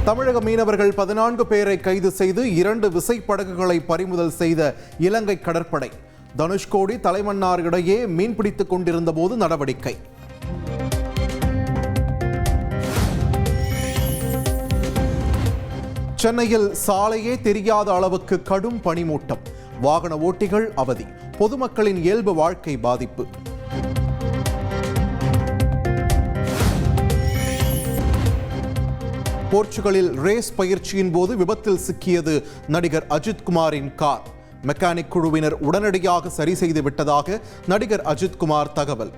தமிழக மீனவர்கள் 14 பேரை கைது செய்து 2 விசைப்படகுகளை பறிமுதல் செய்த இலங்கை கடற்படை. தனுஷ்கோடி தலைமன்னார் இடையே மீன்பிடித்துக் கொண்டிருந்த போது நடவடிக்கை. சென்னையில் சாலையே தெரியாத அளவுக்கு கடும் பனிமூட்டம். வாகன ஓட்டிகள் அவதி. பொதுமக்களின் இயல்பு வாழ்க்கை பாதிப்பு. போர்ச்சுகலில் ரேஸ் பயிற்சியின் போது விபத்தில் சிக்கியது நடிகர் அஜித் குமாரின் கார். மெக்கானிக் குழுவினர் உடனடியாக சரி செய்து விட்டதாக நடிகர் அஜித் குமார் தகவல்.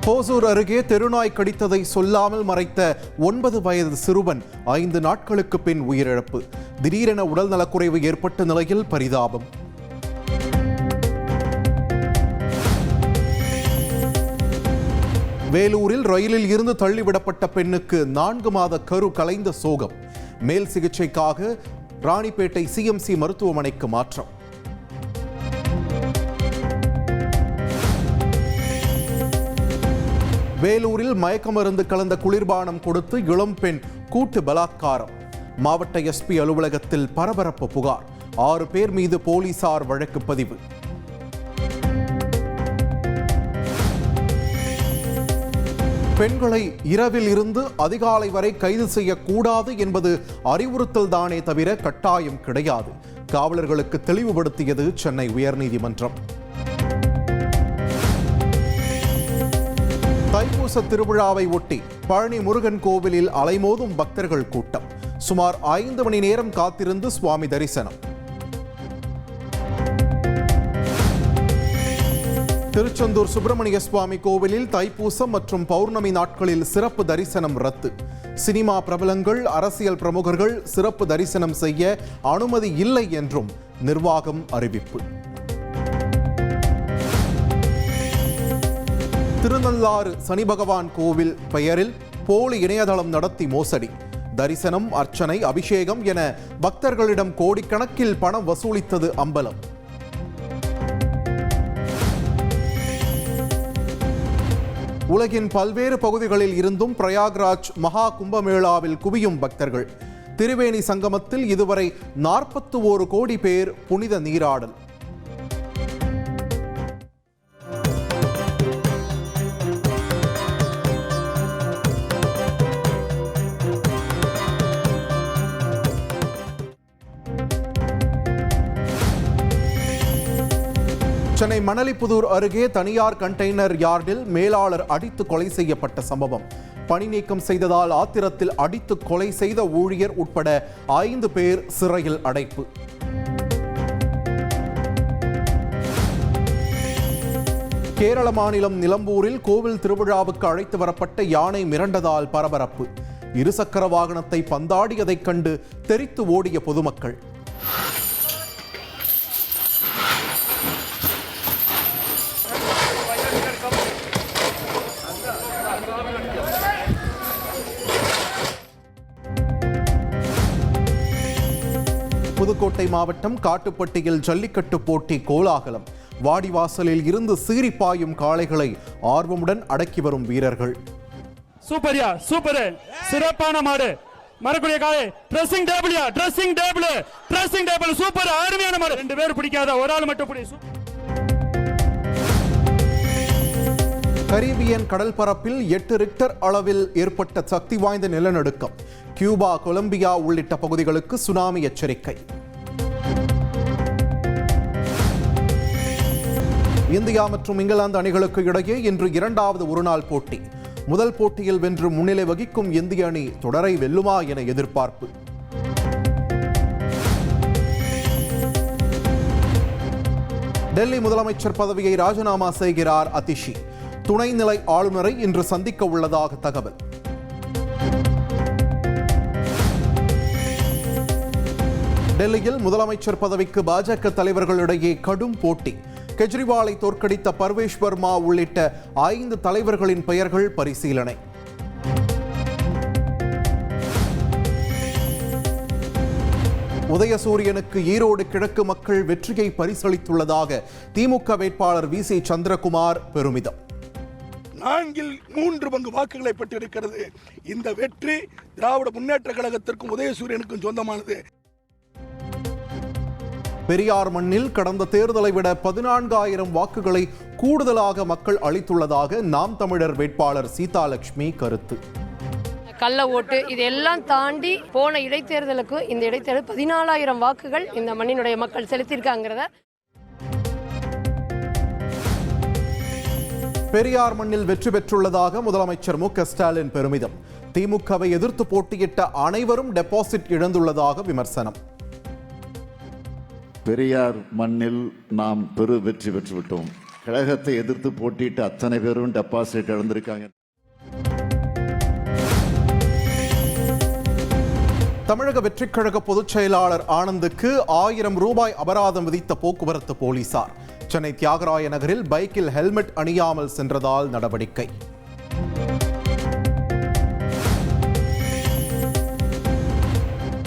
ஹோசூர் அருகே தெருநாய் கடித்ததை சொல்லாமல் மறைத்த 9 வயது சிறுவன் 5 நாட்களுக்கு பின் உயிரிழப்பு. திடீரென உடல் நலக்குறைவு ஏற்பட்ட நிலையில் பரிதாபம். வேலூரில் ரயிலில் இருந்து தள்ளிவிடப்பட்ட பெண்ணுக்கு 4 மாத கரு கலைந்த சோகம். மேல் சிகிச்சைக்காக ராணிப்பேட்டை சிஎம்சி மருத்துவமனைக்கு மாற்றம். வேலூரில் மயக்க மருந்து கலந்த குளிர்பானம் கொடுத்து இளம்பெண் கூட்டு பலாத்காரம். மாவட்ட எஸ்பி அலுவலகத்தில் பரபரப்பு புகார். 6 பேர் மீது போலீசார் வழக்கு பதிவு. பெண்களை இரவில் இருந்து அதிகாலை வரை கைது செய்யக்கூடாது என்பது அறிவுறுத்தல் தானே தவிர கட்டாயம் கிடையாது. காவலர்களுக்கு தெளிவுபடுத்தியது சென்னை உயர்நீதிமன்றம். தைப்பூச திருவிழாவை ஒட்டி பழனி முருகன் கோவிலில் அலைமோதும் பக்தர்கள் கூட்டம். சுமார் 5 மணி நேரம் காத்திருந்து சுவாமி தரிசனம். திருச்செந்தூர் சுப்பிரமணிய சுவாமி கோவிலில் தைப்பூசம் மற்றும் பௌர்ணமி நாட்களில் சிறப்பு தரிசனம் ரத்து. சினிமா பிரபலங்கள், அரசியல் பிரமுகர்கள் சிறப்பு தரிசனம் செய்ய அனுமதி இல்லை என்றும் நிர்வாகம் அறிவிப்பு. திருநள்ளாறு சனி பகவான் கோவில் பெயரில் போலி இணையதளம் நடத்தி மோசடி. தரிசனம், அர்ச்சனை, அபிஷேகம் என பக்தர்களிடம் கோடிக்கணக்கில் பணம் வசூலித்தது அம்பலம். உலகின் பல்வேறு பகுதிகளில் இருந்தும் பிரயாக்ராஜ் மகா கும்பமேளாவில் குவியும் பக்தர்கள். திரிவேணி சங்கமத்தில் இதுவரை 41 கோடி பேர் புனித நீராடல். சென்னை மணலிப்புதூர் அருகே தனியார் கண்டெய்னர் யார்டில் மேலாளர் அடித்து கொலை செய்யப்பட்ட சம்பவம். பணி நீக்கம் செய்ததால் ஆத்திரத்தில் அடித்து கொலை செய்த ஊழியர் உட்பட 5 பேர் சிறையில் அடைப்பு. கேரள மாநிலம் நிலம்பூரில் கோவில் திருவிழாவுக்கு அழைத்து வரப்பட்ட யானை மிரண்டதால் பரபரப்பு. இருசக்கர வாகனத்தை பந்தாடியதைக் கண்டு தெரித்து ஓடிய பொதுமக்கள். புதுக்கோட்டை மாவட்டம் காட்டுப்பட்டியில் ஜல்லிக்கட்டு போட்டி கோலாகலம். வாடிவாசலில் இருந்து சீறி பாயும் காளைகளை ஆர்வமுடன் அடக்கி வரும் வீரர்கள். சூப்பர்யா, சூப்பர், சிறப்பான மாடு. மரக்குடிய காளை, ட்ரெஸ்ஸிங் டேபிள்யா, ட்ரெஸ்ஸிங் டேபிள் சூப்பர், அருமையான மாடு. 2 பேர் பிடிக்காத, ஒரு ஆள் மட்டும் பிடி. கரீபியன் கடல் பரப்பில் 8 ரிக்டர் அளவில் ஏற்பட்ட சக்தி வாய்ந்த நிலநடுக்கம். கியூபா, கொலம்பியா உள்ளிட்ட பகுதிகளுக்கு சுனாமி எச்சரிக்கை. இந்தியா மற்றும் இங்கிலாந்து அணிகளுக்கு இடையே இன்று 2வது ஒருநாள் போட்டி. முதல் போட்டியில் வென்று முன்னிலை வகிக்கும் இந்திய அணி தொடரை வெல்லுமா என எதிர்பார்ப்பு. டெல்லி முதலமைச்சர் பதவியை ராஜினாமா செய்கிறார் அதிஷி. துணைநிலை ஆளுநரை இன்று சந்திக்க உள்ளதாக தகவல். டெல்லியில் முதலமைச்சர் பதவிக்கு பாஜக தலைவர்களிடையே கடும் போட்டி. கெஜ்ரிவாலை தோற்கடித்த பர்வேஷ் வர்மா உள்ளிட்ட 5 தலைவர்களின் பெயர்கள் பரிசீலனை. உதயசூரியனுக்கு ஈரோடு கிழக்கு மக்கள் வெற்றியை பரிசளித்துள்ளதாக திமுக வேட்பாளர் வி.சி. சந்திரகுமார் பெருமிதம். 3 பங்கு வாக்குகளை பெற்றிருக்கிறது. இந்த வெற்றி திராவிட முன்னேற்ற கழகத்திற்கும் உதயசூரியனுக்கும் சொந்தமானது. பெரியார் மண்ணில் கடந்த தேர்தலை விட 14,000 வாக்குகளை கூடுதலாக மக்கள் அளித்துள்ளதாக நாம் தமிழர் வேட்பாளர் சீதாலட்சுமி கருத்து. கள்ள ஓட்டு இதெல்லாம் தாண்டி போன இடைத்தேர்தலுக்கு இந்த இடைத்தேர்தல் 14,000 வாக்குகள் இந்த மண்ணினுடைய மக்கள் செலுத்தியிருக்காங்கிறத. பெரியார் மண்ணில் வெற்றி பெற்றுள்ளதாக முதலமைச்சர் மு.க.ஸ்டாலின் பெருமிதம். திமுகவை எதிர்த்து போட்டியிட்ட அனைவரும் டெபாசிட் இழந்துள்ளதாக விமர்சனம். பெரியார் மண்ணில் நாம் வெற்றி பெற்றுவிட்டோம். கழகத்தை எதிர்த்து போட்டியிட்ட அத்தனை பேரும் டெபாசிட் இழந்திருக்காங்க. தமிழக வெற்றிக் கழக பொதுச் செயலாளர் ஆனந்துக்கு 1000 ரூபாய் அபராதம் விதித்த போக்குவரத்து போலீசார். சென்னை தியாகராய நகரில் பைக்கில் ஹெல்மெட் அணியாமல் சென்றதால் நடவடிக்கை.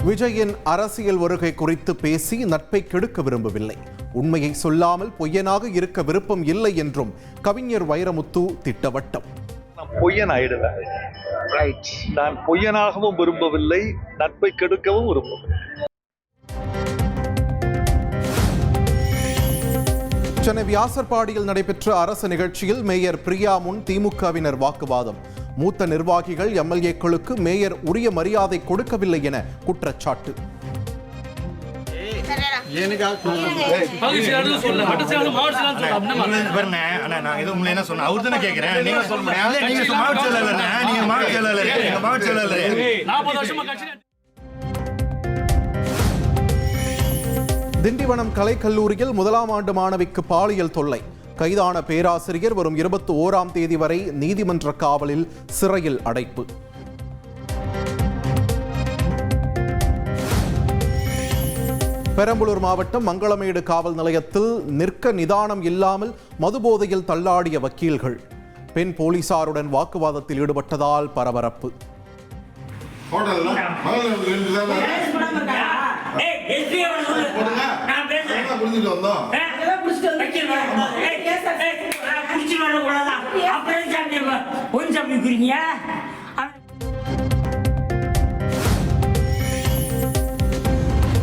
விஜயின் அரசியல் வருகை குறித்து பேசி நட்பை கெடுக்க விரும்பவில்லை. உண்மையை சொல்லாமல் பொய்யனாக இருக்க விருப்பம் இல்லை என்றும் கவிஞர் வைரமுத்து திட்டவட்டம். பொய்யன் ஆயிடல, நான் பொய்யனாகவும் விரும்பவில்லை, நட்பை கெடுக்கவும் விரும்பவில்லை. சென்னை வியாசர்பாடியில் நடைபெற்ற அரசு நிகழ்ச்சியில் மேயர் பிரியா முன் திமுகவினர் வாக்குவாதம். மூத்த நிர்வாகிகள் எம்எல்ஏக்களுக்கு மேயர் உரிய மரியாதை கொடுக்கவில்லை என குற்றச்சாட்டு. திண்டிவனம் கலைக்கல்லூரியில் 1ஆம் ஆண்டு மாணவிக்கு பாலியல் தொல்லை. கைதான பேராசிரியர் வரும் 21ஆம் தேதி வரை நீதிமன்ற காவலில் சிறையில் அடைப்பு. பெரம்பலூர் மாவட்டம் மங்களமேடு காவல் நிலையத்தில் நிற்க நிதானம் இல்லாமல் மதுபோதையில் தள்ளாடிய வக்கீல்கள். பெண் போலீசாருடன் வாக்குவாதத்தில் ஈடுபட்டதால் பரபரப்பு.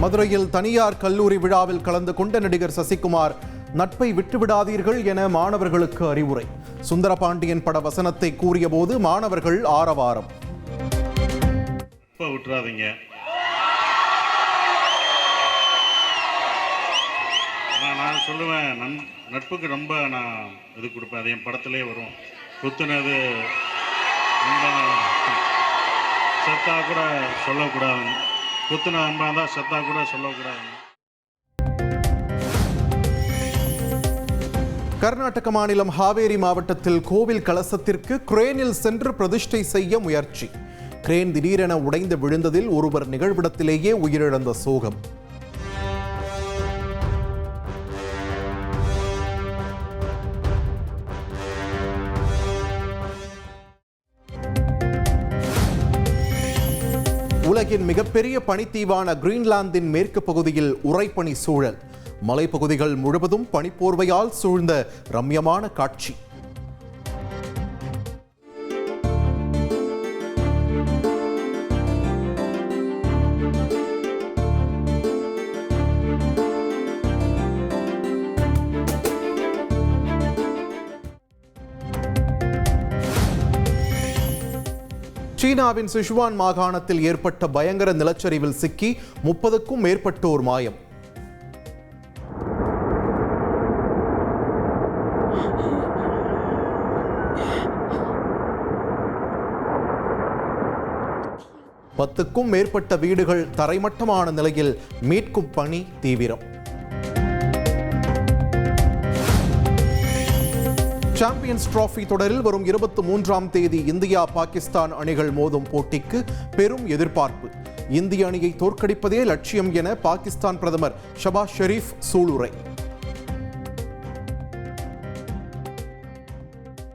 மதுரையில் தனியார் கல்லூரி விழாவில் கலந்து கொண்ட நடிகர் சசிகுமார் நட்பை விட்டுவிடாதீர்கள் என மாணவர்களுக்கு அறிவுரை. சுந்தரபாண்டியன் பட வசனத்தை கூறிய போது மாணவர்கள் ஆரவாரம். விட்டுறாதீங்க, நான் சொல்லுவேன், நட்புக்கு ரொம்ப நான் இது கொடுப்பேன். அது என் படத்திலே வரும். குத்துனது செத்தா கூட சொல்லக்கூடாது, குத்துன அன்பா தான் செத்தா கூட சொல்லக்கூடாது. கர்நாடக மாநிலம் ஹாவேரி மாவட்டத்தில் கோவில் கலசத்திற்கு கிரேனில் சென்று பிரதிஷ்டை செய்ய முயற்சி. கிரேன் திடீரென உடைந்து விழுந்ததில் ஒருவர் நிகழ்விடத்திலேயே உயிரிழந்த சோகம். உலகின் மிகப்பெரிய பனித்தீவான கிரீன்லாந்தின் மேற்கு பகுதியில் உறைபனி சூழல். மலைப்பகுதிகள் முழுவதும் பனிப்போர்வையால் சூழ்ந்த ரம்யமான காட்சி. சீனாவின் சிச்சுவான் மாகாணத்தில் ஏற்பட்ட பயங்கர நிலச்சரிவில் சிக்கி 30க்கும் மேற்பட்டோர் மாயம். பத்துக்கும் மேற்பட்ட வீடுகள் தரைமட்டமான நிலையில் மீட்கும் பணி தீவிரம். சாம்பியன்ஸ் டிராபி தொடரில் வரும் 23ஆம் தேதி இந்தியா பாகிஸ்தான் அணிகள் மோதும் போட்டிக்கு பெரும் எதிர்பார்ப்பு. இந்திய அணியை தோற்கடிப்பதே லட்சியம் என பாகிஸ்தான் பிரதமர் ஷபாஸ் ஷெரீப் சூளுரை.